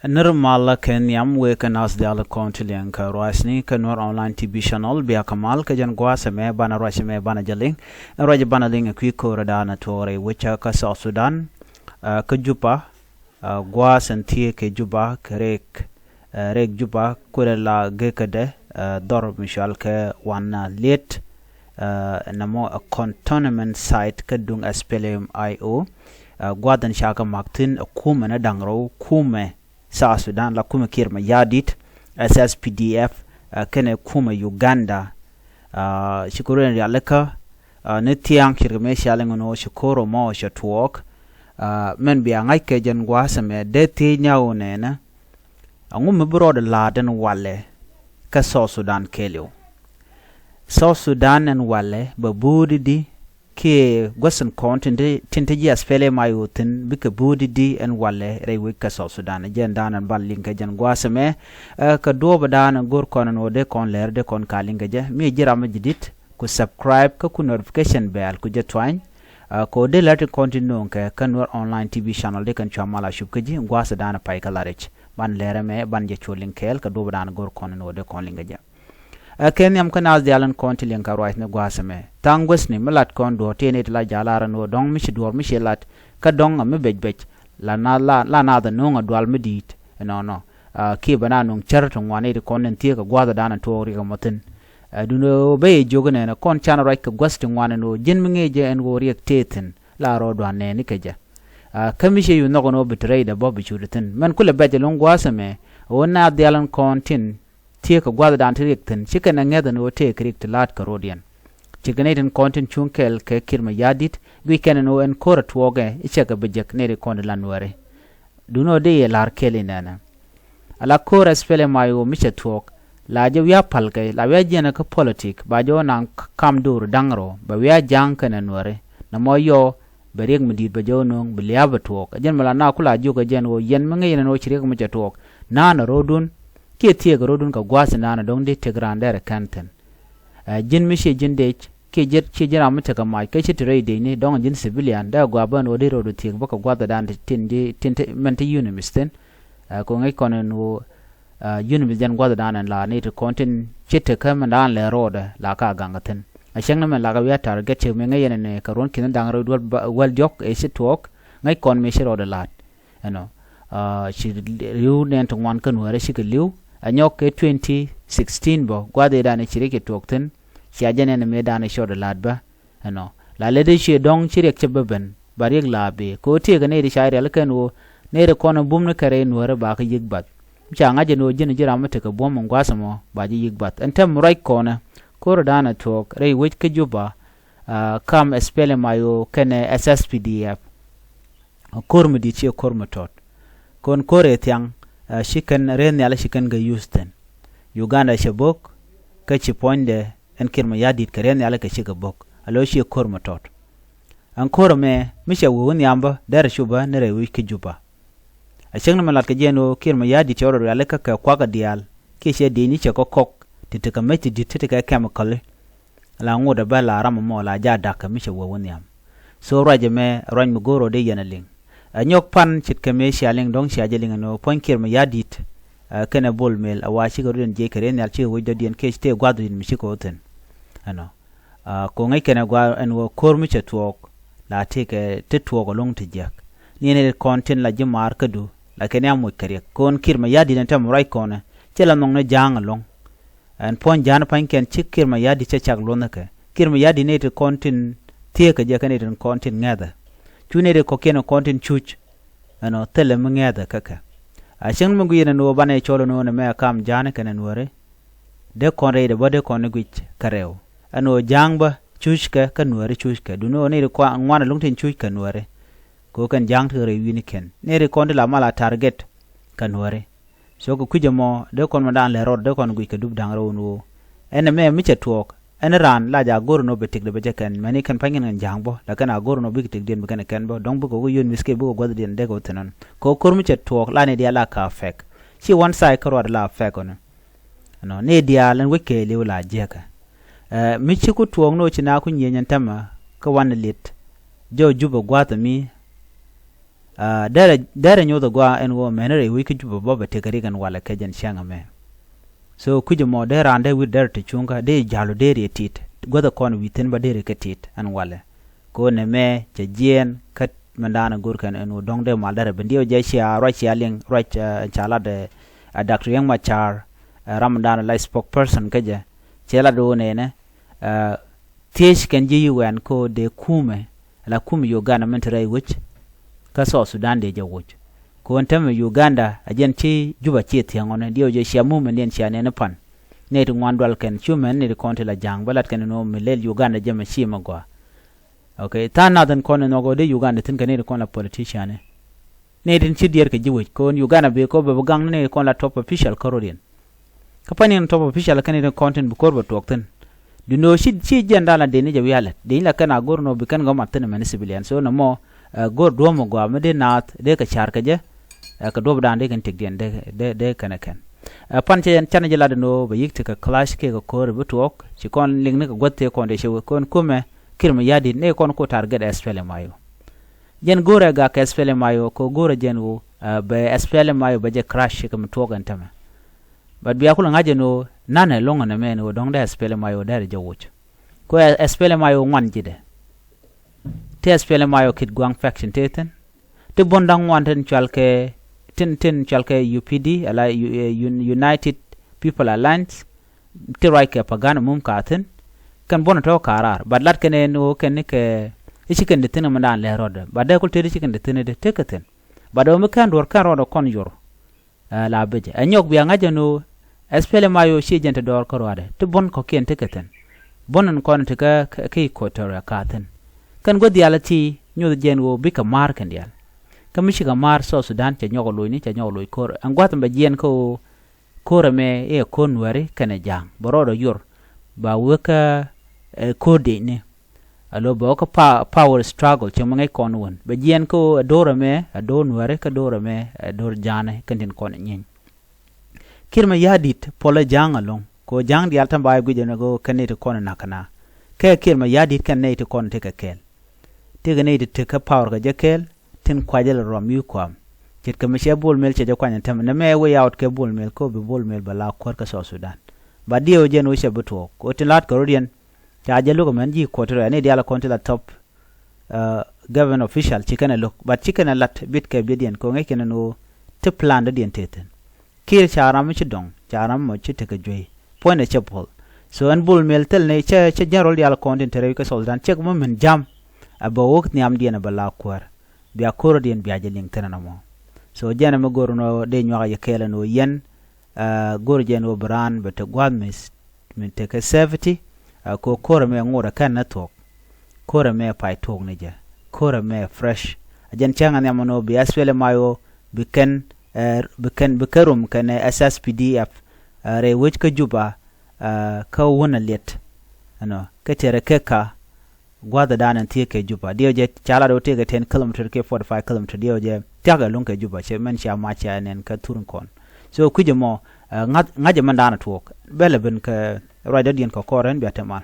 Normal ken yam we kan as de ala kontilian ka roasni ka Nuer online TV channel bia kamal ka jan gwasa me bana roasme me bana jaling roje bana ling ku ko radana tore wicha ka South Sudan ka jupa gwasan tie ke juba krek rek juba kurela gekade dor mishal ka wana let namo a cantonment site ka dung SPLM IO gwadan shaka maktin kuma na dangro kuma South Sudan la kuma kirma yadit SSPDF kene kuma Uganda shikuru en yaleka ne tiang kirme shalengono shikoro mo shatwok men bi angai ke jen gwasa me de ti nyawo nena angu me bro de laden wale ka South Sudan kelio South Sudan en wale babudi di ke gwasan kontin de tinteji SPLM IO tin bika budi di en wale rewi ka South Sudan jen danan ballinga jen gwasa me ka doba danan gor konan ode kon ler de kon kalinga je mi jira ma jidit ku subscribe ka ku notification bell ku je twany ko de lati kontin non ka Nuer online TV channel de kan chamala shubkaji gwasa dana pai kalarich ban lere me ban je cholin kel ka doba danan gor konan ode kon linga je ken yam kan az dialan kontilien ka right ne gwasa me tangwes ni melat kon do tene la jalara no dong mi dor mi lat ka dong me bej la na da no ngadwal medit no ki bana no charton wane de kon tie ka gwada dana to ri ga motin duno be jogene na kon chana right ka gwastin wane no jin mi ngeje en go riek teten la ro do ne ni keja kamishe yu no no bitre da bobi chudatin men kula beje lon gwasa me wona dialan kontin tie ka gwada dan tirikten chicken na ngeda no te krikt lat karodian chicken content chunkel ke kirma yadit weekend no en korat woge ichaka bejek ne kon la Nuer duno de lar kelinana ala kora SPLM IO miche twok la je ya palke la ya jena ka politik ba jo nan kam dur dangro ba ya jang kana Nuer na moyo bereg medit ba jo non bilia ba twok jen mala na kula jo ga jen wo yen mange no chirek miche twok na na rodun ke tie grodun ka gwasa nana dong de tegrandere kanten jin mishe jin de ke jet che jira mata ka mai ke chitre de ni dong jin civilian da gwaban o de rodu tie baka gwada dan tinde mente unimisten ko ngai konen no unimisten gwada dan la ne to content chete ka man dan le roda la ka gangaten a shang na la ga ya target che me ngai ne ka ron kin dang ro wal jok e shitok ngai kon me shiro de lat shi liu nen to wan kan wore shi ke liu anyok ke 2016 bo gwade dane chireke tokten shi ajane ne me dane shoda ladba la lede shi dong chirek chebben bariek labe ko tie gane ri shaire alkan wo ne re kono bumne kare Nuer ba ka yigbat changa je no jine jira mate ka bom ngwasa mo ba ji yigbat antem right kona ko dana tok re wit ke juba kam SPLM IO kene SSPDF kormudi chi kormatot kon kore tiang shikan ren yala shikan ga Houston Uganda shabok ka chi ponde en kirma yadit karen yala ka shiga bok alo shi kormatot an korme misha won yamba dar shuba ne rewi ki juba a shengna malat ka jeno kirma yadit yoro yala ka kwaga dial ki she de ni che kokok titika meti ditika chemical la ngoda bala ram mo la jada ka misha won yam so raje me ran mu goro de yanaling anyok pan chit kame shaling dong shajeling no ponkir ma yadit kana bol mel awashi go den je kare ne alchi wo dodien ke ste gwadu din mishiko ten ko ngai kana gwa en wo kormi chetwok la teke tetwok long tijak ni ne content la jimar kadu la kene amu kare kon kirma yadi den tam right kona chela nong ne jang long en pon jan pan ken chikir ma yadi chechak lonaka kirma yadi ne te content tie ka je kane den content ngada chunere ko keno content chuch tele mngeda kaka a sheng mungu yene no bane cholo no ne me kam jane kene Nuer de konre de bode kon gwich kareo jangba chuchka ka Nuer chuchka duno ne ko ngwana lungtin chuchka Nuer ko kan jang tere wini ken ne re kon la mala target ka Nuer so ko kujemo de kon madan le rod de kon gwich ka dub dangro no ene me miche twok en ran la ja gor no betik de bejakan mani kan pangin ngan jangbo la kana gor no bitik den bekana kan bo dong bu ko yun miske bu ko den de ko tenan ko kormi chet tok la ne dia la ka fek si one side ko la fek on ne dia lan weke le la jeka mi chi ku tuong no china ku nyenyan tama ka wan lit jo juba gwata mi dare nyodo gwa en wo menere wiki juba boba tekari gan wala kajen shanga me so kujo mo dare ande wi dare te chunga de jalo dere tit goda kon witen ba dere ketit an wala ko ne me je jien kat mandana gurkan en wo dongde mal dare bendio je sia rocha ling rocha chala de Dr. Yang Machar Ramadan la spokesperson kaje chela do ne tish kan ji UN ko de kume la kume Uganda mentere which ka so Sudan de jawuch ko ntame Uganda ajen chi juba chi tiangone dio je sia movement den sia ne pan ne to ngwandwal ken human ne konte la jang balat ken no milel Uganda je ma shi magwa okay ta na den kono no go de Uganda tin kan ne kon la politician ne din chi dier ke jiwuch ko Uganda be ko be gang ne kon la top official korodin kapani top official kan ne content bu korbo tokten du no shi jenda la de ne je wialet de la kana gorno be kan go matten men civilian so no mo gor do mo gwa mede nat de ka char ka je ka do dan de kan tik den de kana kan pan che chan je la de no be yik ka clash ke ko kor bu tok ci kon ling ne ko gotte kon de shew kon kume kirma yadi ne kon ko target SPLM IO jen gora ga ka SPLM IO ko gora jen wo be SPLM IO be je crash ka mto gan tama bad biya kula ngaje no nana longa na men wo dong da SPLM IO da je wuch ko SPLM IO wan jide te SPLM IO kit gwang faction teten te bondang wanten chalke tin chalke UPD ala United People Alliance te raike pagana mum katen kan bona to karar bad lat kene no ken ke ichiken de tin mandan le roda bad ko te ichiken de tin de tekaten bad o mekan dor kan roda kon yor la beje anyok biya ngaje no SPLM IO shi jente dor ko roda te bon ko ken tekaten bonan kon te ka ke ko tora katen kan go dialati nyodo jen wo bika mar kan dial kamishi ga mar so Sudan che nyogo loy ni che nyogo loy kor angwatam ba jen ko korame e kon wari kan jang borodo yor ba weka kode ne alo ba ko power struggle che mangai kon won ba jen ko dorame adon wari ka dorame dor jane kan din kon nyen kirma yadit pola jang along ko jang dial tam ba guje ne go kanete kon nakana ke kirma yadit kan ne to kon te ka kel tega ne de ka power ga jekel tin kwajel rom yu kwam chit ka mishe bol mel che kwanya tam na me way out ke bol mel ko be bol mel bala kwar ka so Sudan ba dio je no she buto ko tilat ko rodien ta je lugo man ji ko to ne dia la kon la top government official chikana look but chikana lat bit ke bidien ko ngai ken no te plan de dien teten kir charam mi chidong charam mo chite ka joy point che pol so an bol mel tel ne che jarol dia la kon den tere ka Sudan chek mo men jam aba wok ni am dien bala kwar biya korodien biya je ling tanana mo so jana me gorno de nyaga ye kele no yen gor jen wo bran bete gwamis min te ka 70 ko kora me ngora kan na tok kora me pai tok ne je kora me fresh ajen changa ne mono bi SPLM IO biken bikarum kan SSPDF re which ka juba ka wona let ano ka tere ka gwada danan tie ke juba dio je chala do te 10 km ke 45 km dio je taga lon ke juba che men sha ma cha nen ka turun kon so kuje mo ngaje mandana tok bele ben ka roida dien ko koren biatemal